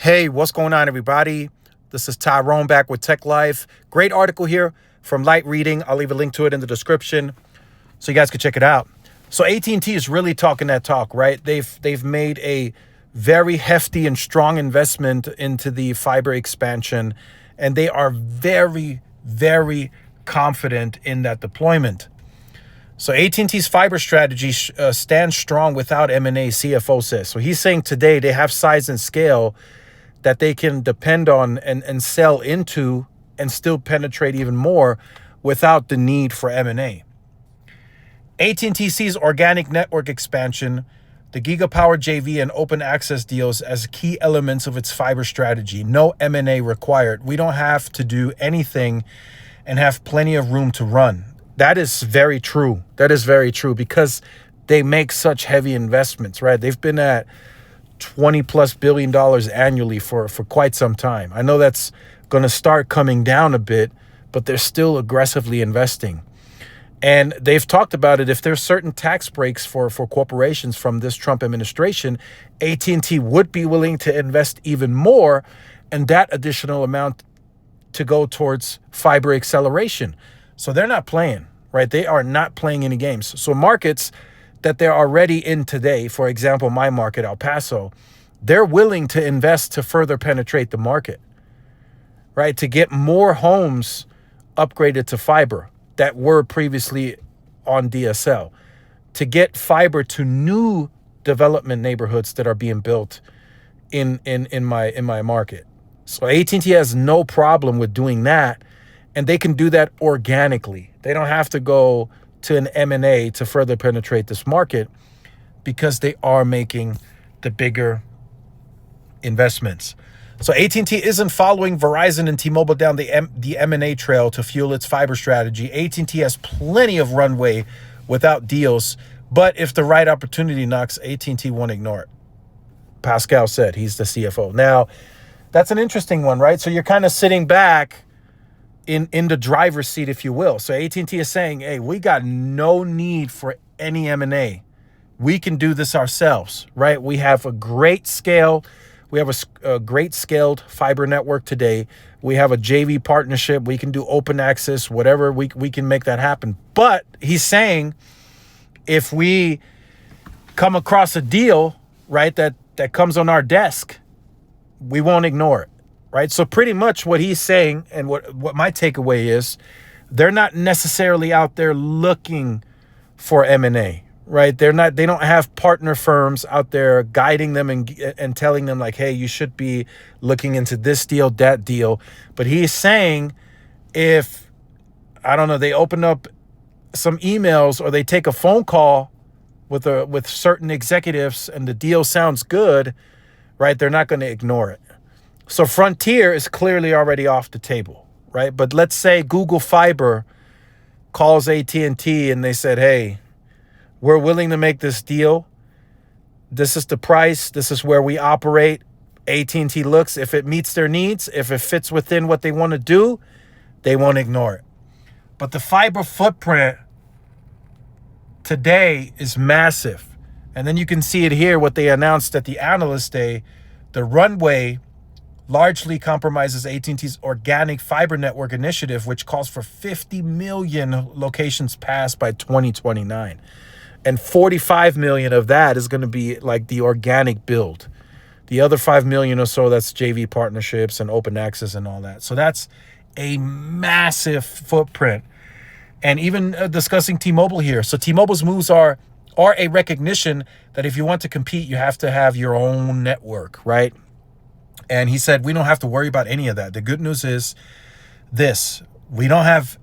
Hey, what's going on, everybody? This is Tyrone back with Tech Life. Great article here from Light Reading. I'll leave a link to it in the description so you guys can check it out. So AT&T is really talking that talk, right? They've made a very hefty and strong investment into the fiber expansion, and they are very, very confident in that deployment. So AT&T's fiber strategy stands strong without M&A, CFO says. So he's saying today they have size and scale that they can depend on and sell into and still penetrate even more without the need for M&A. AT&T sees organic network expansion, the Gigapower JV and open access deals as key elements of its fiber strategy. No M&A required. We don't have to do anything and have plenty of room to run. That is very true. That is very true because they make such heavy investments, right? They've been at $20+ billion annually for quite some time. I know that's going to start coming down a bit, but they're still aggressively investing. And they've talked about it. If there's certain tax breaks for corporations from this Trump administration, AT&T would be willing to invest even more, and that additional amount to go towards fiber acceleration. So they're not playing, right? They are not playing any games. So markets that they're already in today, for example, my market, El Paso, they're willing to invest to further penetrate the market, right? To get more homes upgraded to fiber that were previously on DSL, to get fiber to new development neighborhoods that are being built in my market. So AT&T has no problem with doing that, and they can do that organically. They don't have to go to an M&A to further penetrate this market because they are making the bigger investments. So AT&T isn't following Verizon and T-Mobile down the M&A trail to fuel its fiber strategy. AT&T has plenty of runway without deals, but if the right opportunity knocks, AT&T won't ignore it. Pascal said, he's the CFO. Now, that's an interesting one, right? So you're kind of sitting back in the driver's seat, if you will. So AT&T is saying, hey, we got no need for any M&A. We can do this ourselves, right? We have a great scale. We have a great scaled fiber network today. We have a JV partnership. We can do open access, whatever. We can make that happen. But he's saying if we come across a deal, right, that comes on our desk, we won't ignore it. Right. So pretty much what he's saying and what my takeaway is, they're not necessarily out there looking for M&A. Right. They don't have partner firms out there guiding them and telling them like, hey, you should be looking into this deal, that deal. But he's saying if, I don't know, they open up some emails or they take a phone call with certain executives and the deal sounds good. Right. They're not going to ignore it. So Frontier is clearly already off the table, right? But let's say Google Fiber calls AT&T and they said, hey, we're willing to make this deal. This is the price. This is where we operate. AT&T looks, if it meets their needs, if it fits within what they want to do, they won't ignore it. But the fiber footprint today is massive. And then you can see it here, what they announced at the Analyst Day. The runway largely compromises AT&T's organic fiber network initiative, which calls for 50 million locations passed by 2029. And 45 million of that is going to be like the organic build. The other 5 million or so, that's JV partnerships and open access and all that. So that's a massive footprint. And even discussing T-Mobile here. So T-Mobile's moves are a recognition that if you want to compete, you have to have your own network, right? And he said, we don't have to worry about any of that. The good news is this: we don't have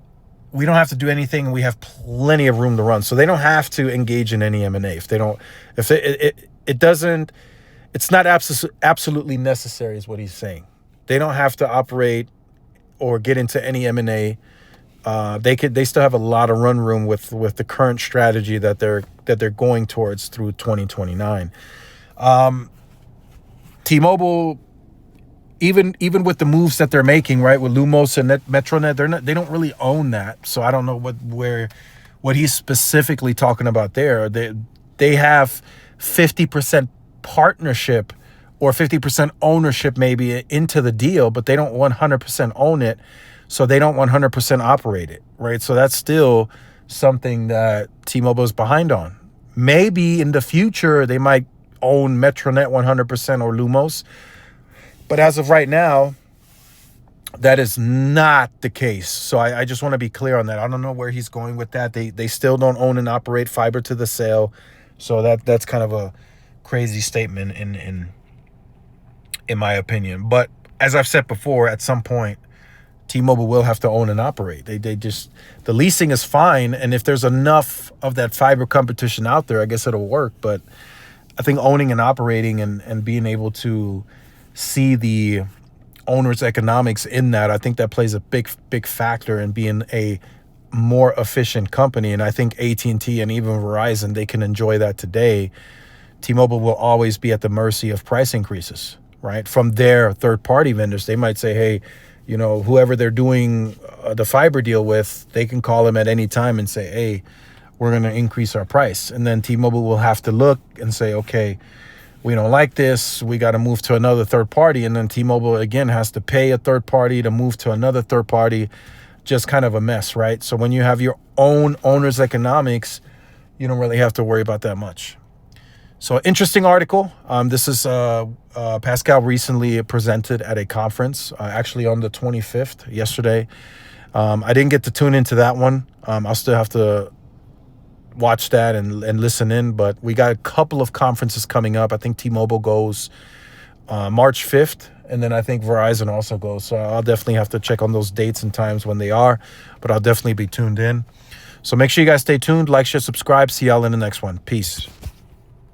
to do anything, and we have plenty of room to run. So they don't have to engage in any M&A. It's not absolutely necessary, is what he's saying. They don't have to operate or get into any M&A. They still have a lot of run room with the current strategy that they're going towards through 2029. T-Mobile, even with the moves that they're making, right, with Lumos and Metronet, they don't really own that. So I don't know what he's specifically talking about there. They have 50% partnership or 50% ownership maybe into the deal, but they don't 100% own it. So they don't 100% operate it, right? So that's still something that T-Mobile is behind on. Maybe in the future, they might own Metronet 100% or Lumos. But as of right now, that is not the case. So I just want to be clear on that. I don't know where he's going with that. They still don't own and operate fiber to the cell. So that's kind of a crazy statement in my opinion. But as I've said before, at some point, T-Mobile will have to own and operate. They just, the leasing is fine. And if there's enough of that fiber competition out there, I guess it'll work. But I think owning and operating and being able to see the owner's economics in that, I think that plays a big factor in being a more efficient company. And I think AT&T and even Verizon, they can enjoy that today. T-Mobile will always be at the mercy of price increases, right? From their third-party vendors. They might say, hey, you know, whoever they're doing the fiber deal with, they can call them at any time and say, hey, we're going to increase our price. And then T-Mobile will have to look and say, okay, we don't like this. We got to move to another third party. And then T-Mobile, again, has to pay a third party to move to another third party. Just kind of a mess, right? So when you have your own owner's economics, you don't really have to worry about that much. So interesting article. This is Pascal recently presented at a conference, actually on the 25th, yesterday. I didn't get to tune into that one. I'll still have to watch that and listen in, but we got a couple of conferences coming up. I think T-Mobile goes March 5th, and then I think Verizon also goes. So I'll definitely have to check on those dates and times when they are, but I'll definitely be tuned in. So make sure you guys stay tuned, like, share, subscribe. See y'all in the next one. Peace.